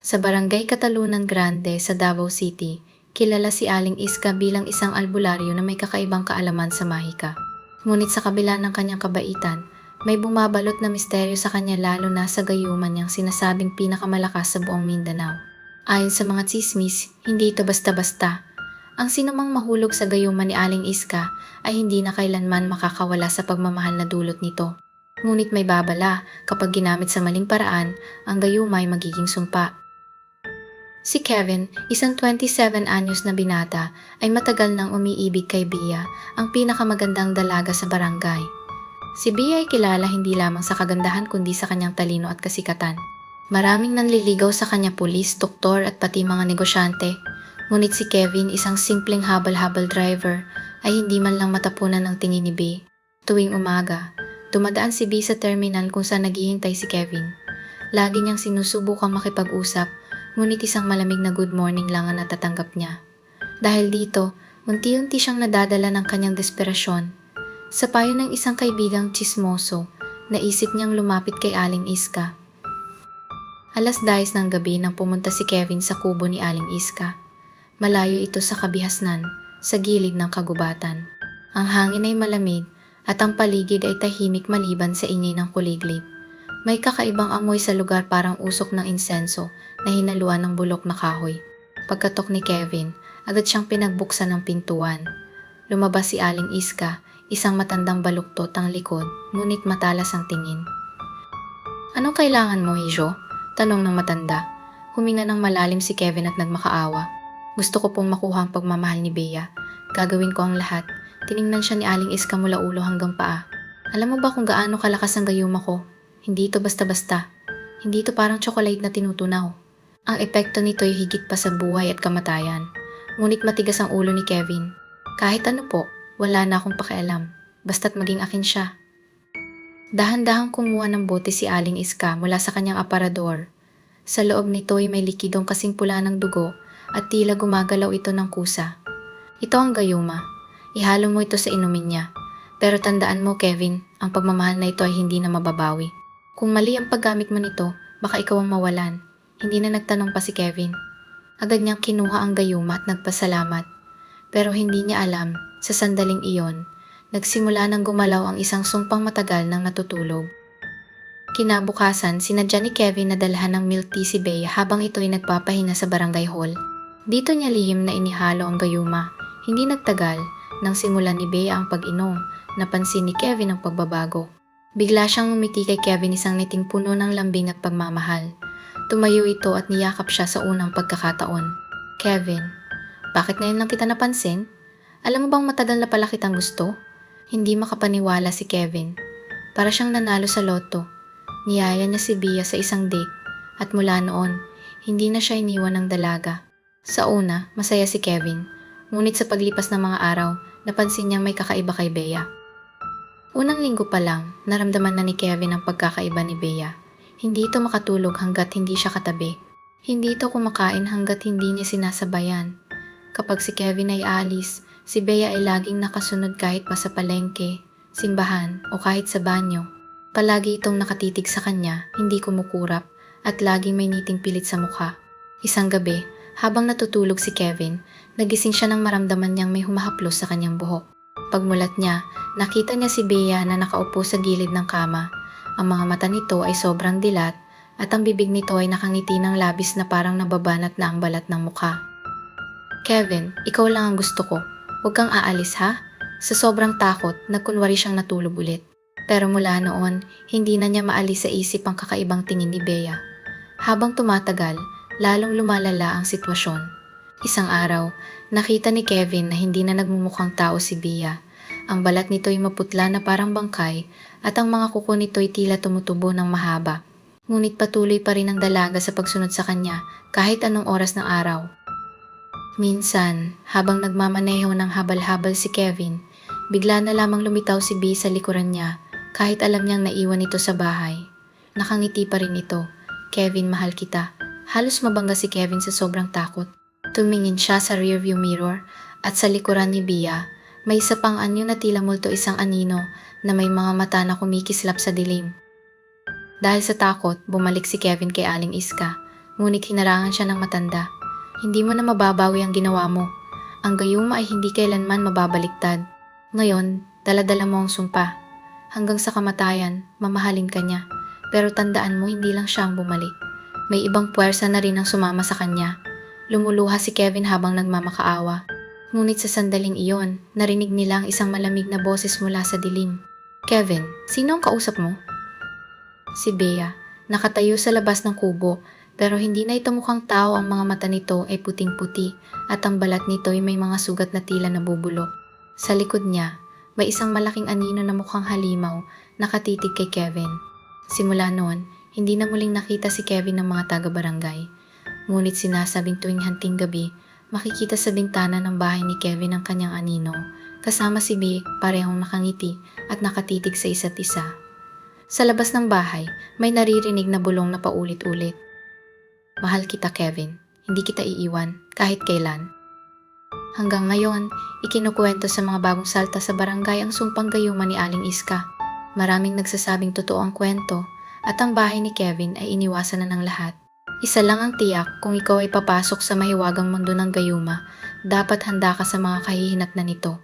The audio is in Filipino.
Sa Barangay Katalunan Grande sa Davao City, kilala si Aling Iska bilang isang albularyo na may kakaibang kaalaman sa mahika. Ngunit sa kabila ng kanyang kabaitan, may bumabalot na misteryo sa kanya lalo na sa gayuman niyang sinasabing pinakamalakas sa buong Mindanao. Ayon sa mga tsismis, hindi ito basta-basta. Ang sinumang mahulog sa gayuman ni Aling Iska ay hindi na kailanman makakawala sa pagmamahal na dulot nito. Ngunit may babala, kapag ginamit sa maling paraan, ang gayuma ay magiging sumpa. Si Kevin, isang 27 anyos na binata, ay matagal nang umiibig kay Bea, ang pinakamagandang dalaga sa barangay. Si Bea ay kilala hindi lamang sa kagandahan kundi sa kanyang talino at kasikatan. Maraming nanliligaw sa kanya pulis, doktor at pati mga negosyante. Ngunit si Kevin, isang simpleng habal-habal driver, ay hindi man lang matapunan ng tingin ni Bea. Tuwing umaga, dumadaan si Bea sa terminal kung saan naghihintay si Kevin. Lagi niyang sinusubukang makipag-usap, ngunit isang malamig na good morning lang ang natatanggap niya. Dahil dito, unti-unti siyang nadadala ng kanyang desperasyon. Sa payo ng isang kaibigang tsismoso, naisip niyang lumapit kay Aling Iska. 10:00 ng gabi nang pumunta si Kevin sa kubo ni Aling Iska. Malayo ito sa kabihasnan, sa gilid ng kagubatan. Ang hangin ay malamig at ang paligid ay tahimik maliban sa ingay ng kuliglig. May kakaibang amoy sa lugar, parang usok ng insenso na hinaluan ng bulok na kahoy. Pagkatok ni Kevin, agad siyang pinagbuksan ng pintuan. Lumabas si Aling Iska, isang matandang baluktot ang likod, ngunit matalas ang tingin. "Anong kailangan mo, Hijo?" tanong ng matanda. Huminga ng malalim si Kevin at nagmakaawa. "Gusto ko pong makuha ang pagmamahal ni Bea. Gagawin ko ang lahat." Tiningnan siya ni Aling Iska mula ulo hanggang paa. "Alam mo ba kung gaano kalakas ang gayuma ko? Hindi ito basta-basta. Hindi ito parang tsokolate na tinutunaw. Ang epekto nito ay higit pa sa buhay at kamatayan." Ngunit matigas ang ulo ni Kevin. "Kahit ano po, wala na akong pakialam. Basta't maging akin siya." Dahan-dahang kumuha ng bote si Aling Iska mula sa kanyang aparador. Sa loob nito ay may likidong kasing pula ng dugo at tila gumagalaw ito ng kusa. "Ito ang gayuma. Ihalo mo ito sa inumin niya. Pero tandaan mo, Kevin, ang pagmamahal na ito ay hindi na mababawi. Kung mali ang paggamit mo nito, baka ikaw ang mawalan." Hindi na nagtanong pa si Kevin. Agad niyang kinuha ang gayuma at nagpasalamat. Pero hindi niya alam, sa sandaling iyon, nagsimula nang gumalaw ang isang sumpang matagal nang natutulog. Kinabukasan, sinadya ni Kevin na dalhan ng milk tea si Bea habang ito'y nagpapahinga sa barangay hall. Dito niya lihim na inihalo ang gayuma. Hindi nagtagal, nang simulan ni Bea ang pag-inom, napansin ni Kevin ang pagbabago. Bigla siyang ngumiti kay Kevin, isang ngiting puno ng lambing at pagmamahal. Tumayo ito at niyakap siya sa unang pagkakataon. "Kevin, bakit ngayon lang kita napansin? Alam mo bang matagal na pala kitang gusto?" Hindi makapaniwala si Kevin. Para siyang nanalo sa loto. Niyaya niya si Bea sa isang date at mula noon, hindi na siya iniwan ng dalaga. Sa una, masaya si Kevin. Ngunit sa paglipas ng mga araw, napansin niyang may kakaiba kay Bea. Unang linggo pa lang, naramdaman na ni Kevin ang pagkakaiba ni Bea. Hindi ito makatulog hanggat hindi siya katabi. Hindi ito kumakain hanggat hindi niya sinasabayan. Kapag si Kevin ay alis, si Bea ay laging nakasunod kahit pa sa palengke, simbahan o kahit sa banyo. Palagi itong nakatitig sa kanya, hindi kumukurap at laging may ngiting pilit sa mukha. Isang gabi, habang natutulog si Kevin, nagising siya nang maramdaman niyang may humahaplos sa kanyang buhok. Pagmulat niya, nakita niya si Bea na nakaupo sa gilid ng kama. Ang mga mata nito ay sobrang dilat at ang bibig nito ay nakangiti ng labis na parang nababanat na ang balat ng mukha. "Kevin, ikaw lang ang gusto ko. Huwag kang aalis, ha?" Sa sobrang takot, nagkunwari siyang natulog ulit. Pero mula noon, hindi na niya maalis sa isip ang kakaibang tingin ni Bea. Habang tumatagal, lalong lumalala ang sitwasyon. Isang araw, nakita ni Kevin na hindi na nagmumukhang tao si Bea. Ang balat nito ay maputla na parang bangkay at ang mga kuko nito ay tila tumutubo ng mahaba. Ngunit patuloy pa rin ang dalaga sa pagsunod sa kanya kahit anong oras ng araw. Minsan, habang nagmamaneho ng habal-habal si Kevin, bigla na lamang lumitaw si Bea sa likuran niya kahit alam niyang naiwan ito sa bahay. Nakangiti pa rin ito. "Kevin, mahal kita." Halos mabangga si Kevin sa sobrang takot. Tumingin siya sa rearview mirror at sa likuran ni Bea, may isa pang anyo na tila multo, isang anino na may mga mata na kumikislap sa dilim. Dahil sa takot, bumalik si Kevin kay Aling Iska. Ngunit hinarangan siya ng matanda. Hindi mo na mababawi ang ginawa mo. Ang gayuma ay hindi kailanman mababaliktad. Ngayon, dala-dala mo ang sumpa. Hanggang sa kamatayan, mamahalin ka niya. Pero tandaan mo, hindi lang siya ang bumalik. May ibang puwersa na rin ang sumama sa kanya. Lumuluha si Kevin habang nagmamakaawa. Ngunit sa sandaling iyon, narinig nila ang isang malamig na boses mula sa dilim. Kevin, sino ang kausap mo? Si Bea, nakatayo sa labas ng kubo, pero hindi na ito mukhang tao. Ang mga mata nito ay puting-puti at ang balat nito ay may mga sugat na tila nabubulok. Sa likod niya, may isang malaking anino na mukhang halimaw nakatitig kay Kevin. Simula noon, hindi na muling nakita si Kevin ng mga taga-barangay. Ngunit sinasabing tuwing hanting gabi, makikita sa bintana ng bahay ni Kevin ang kanyang anino, kasama si Bea, parehong nakangiti at nakatitig sa isa't isa. Sa labas ng bahay, may naririnig na bulong na paulit-ulit. Mahal kita, Kevin. Hindi kita iiwan, kahit kailan. Hanggang ngayon, ikinukwento sa mga bagong salta sa barangay ang sumpang gayuma ni Aling Iska. Maraming nagsasabing totoo ang kwento at ang bahay ni Kevin ay iniwasan na ng lahat. Isa lang ang tiyak, kung ikaw ay papasok sa mahiwagang mundo ng gayuma, dapat handa ka sa mga kahihinatnan nito.